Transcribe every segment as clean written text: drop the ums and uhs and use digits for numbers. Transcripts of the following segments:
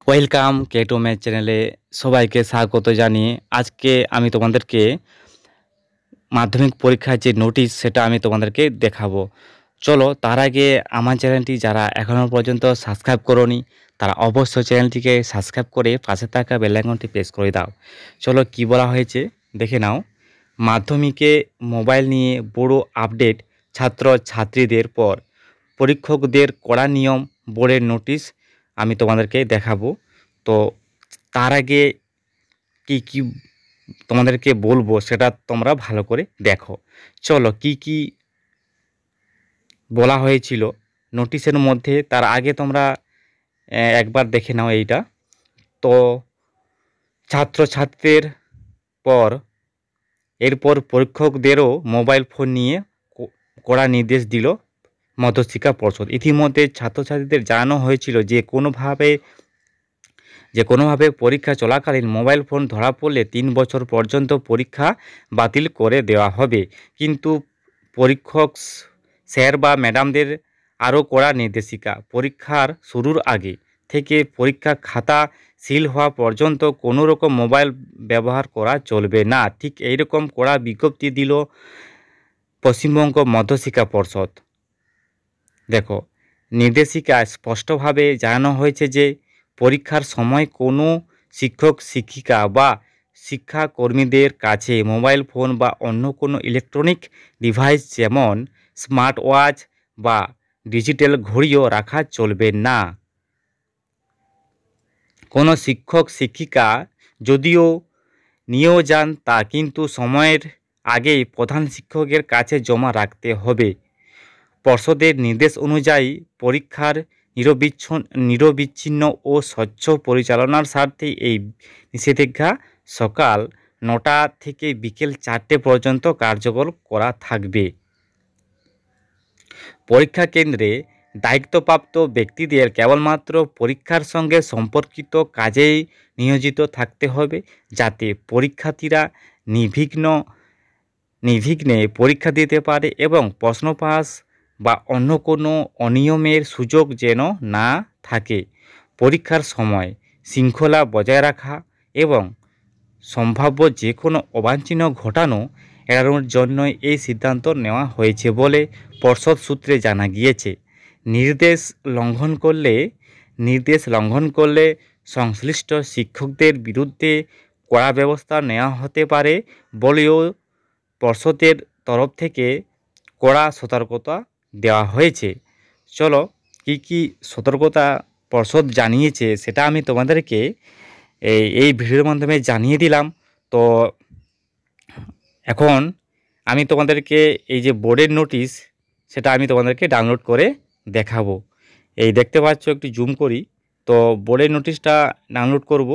Welcome কেটো math চ্যানেলে সবাইকে স্বাগত জানিয়ে আজকে আমি তোমাদেরকে মাধ্যমিক পরীক্ষার যে নোটিশ সেটা আমি তোমাদেরকে দেখাবো। চলো তার আগে আমার চ্যানেলটি যারা এখনও পর্যন্ত সাবস্ক্রাইব করোনি তারা অবশ্যই চ্যানেলটিকে সাবস্ক্রাইব করে পাশে থাকা বেল আইকনটি প্রেস করে দাও। চলো কি বলা হয়েছে দেখে নাও। মাধ্যমিকে মোবাইল নিয়ে বড় আপডেট, ছাত্র ছাত্রীদের পর পরীক্ষকদের কড়া নিয়ম, বোর্ডের নোটিশ আমি তোমাদেরকে দেখাবো। তো তার আগে কি কি তোমাদেরকে বলবো সেটা তোমরা ভালো করে দেখো। চলো কি কি বলা হয়েছিল নোটিশের মধ্যে তার আগে তোমরা একবার দেখে নাও এইটা। তো ছাত্রছাত্রীদের পর এরপর পরীক্ষকদেরও মোবাইল ফোন নিয়ে কড়া নির্দেশ দিল মধ্যশিক্ষা পর্ষদ। ইতিমধ্যে ছাত্রছাত্রীদের জানানো হয়েছিল যে কোনোভাবে পরীক্ষা চলাকালীন মোবাইল ফোন ধরা পড়লে 3 বছর পর্যন্ত পরীক্ষা বাতিল করে দেওয়া হবে। কিন্তু পরীক্ষক স্যার বা ম্যাডামদের আরও কড়া নির্দেশিকা, পরীক্ষার শুরুর আগে থেকে পরীক্ষা খাতা সিল হওয়া পর্যন্ত কোনো রকম মোবাইল ব্যবহার করা চলবে না। ঠিক এইরকম কড়া বিজ্ঞপ্তি দিল পশ্চিমবঙ্গ মধ্যশিক্ষা পর্ষদ। দেখো, নির্দেশিকায় স্পষ্টভাবে জানানো হয়েছে যে পরীক্ষার সময় কোনো শিক্ষক শিক্ষিকা বা শিক্ষাকর্মীদের কাছে মোবাইল ফোন বা অন্য কোনো ইলেকট্রনিক ডিভাইস যেমন স্মার্ট ওয়াচ বা ডিজিটাল ঘড়িও রাখা চলবে না। কোনো শিক্ষক শিক্ষিকা যদিও নিয়েও যান তা কিন্তু সময়ের আগেই প্রধান শিক্ষকের কাছে জমা রাখতে হবে। পর্ষদের নির্দেশ অনুযায়ী পরীক্ষার নিরবিচ্ছিন্ন ও স্বচ্ছ পরিচালনার স্বার্থে এই নিষেধাজ্ঞা সকাল 9টা থেকে বিকেল 4টে পর্যন্ত কার্যকর করা থাকবে। পরীক্ষা কেন্দ্রে দায়িত্বপ্রাপ্ত ব্যক্তিদের কেবলমাত্র পরীক্ষার সঙ্গে সম্পর্কিত কাজেই নিয়োজিত থাকতে হবে, যাতে পরীক্ষার্থীরা নির্বিঘ্নে পরীক্ষা দিতে পারে এবং প্রশ্ন পাস বা অন্য কোনো অনিয়মের সুযোগ যেন না থাকে। পরীক্ষার সময় শৃঙ্খলা বজায় রাখা এবং সম্ভাব্য যে কোনো অবাঞ্ছনীয় ঘটনা এড়ানোর জন্য এই সিদ্ধান্ত নেওয়া হয়েছে বলে পর্ষদ সূত্রে জানা গিয়েছে। নির্দেশ লঙ্ঘন করলে সংশ্লিষ্ট শিক্ষকদের বিরুদ্ধে কড়া ব্যবস্থা নেওয়া হতে পারে বলেও পর্ষদের তরফ থেকে কড়া সতর্কতা দেওয়া হয়েছে। চলো কি কি সতর্কতা পর্ষদ জানিয়েছে সেটা আমি তোমাদেরকে এই ভিডিওর মাধ্যমে জানিয়ে দিলাম। তো এখন আমি তোমাদেরকে এই যে বোর্ডের নোটিশ সেটা আমি তোমাদেরকে ডাউনলোড করে দেখাবো। এই দেখতে পাচ্ছ, একটু জুম করি। তো বোর্ডের নোটিশটা ডাউনলোড করব।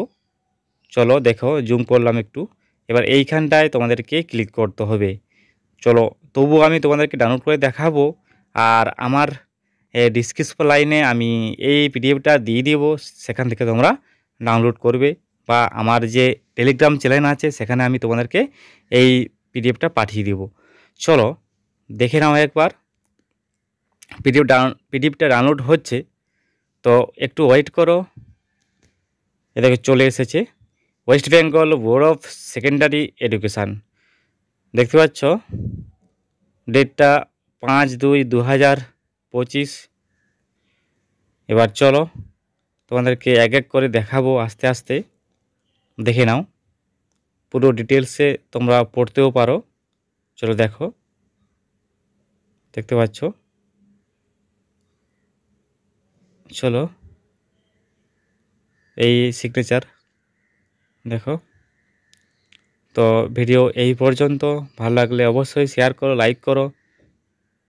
চলো দেখো, জুম করলাম একটু। এবার এইখানটায় তোমাদেরকে ক্লিক করতে হবে। চলো তবুও আমি তোমাদেরকে ডাউনলোড করে দেখাবো। আর আমার ডিসক্রিপশন লাইনে আমি এই পিডিএফটা দিয়ে দেব, সেখান থেকে তোমরা ডাউনলোড করবে, বা আমার যে টেলিগ্রাম চ্যানেল আছে সেখানে আমি তোমাদেরকে এই পিডিএফটা পাঠিয়ে দেব। চলো দেখে নাও একবার। পিডিএফটা ডাউনলোড হচ্ছে, তো একটু ওয়েট করো। এটাকে চলে এসেছে, West Bengal board of secondary education. দেখতে পাচ্ছ ডেটটা 5/2/2025। এবার চলো তোমাদেরকে এক এক করে দেখাবো আস্তে আস্তে। দেখে নাও, পুরো ডিটেলসে তোমরা পড়তেও পারো। চলো দেখো, দেখতে পাচ্ছ। চলো এই সিগনেচার দেখো। তো ভিডিও এই পর্যন্ত। ভালো লাগলে অবশ্যই শেয়ার করো, লাইক করো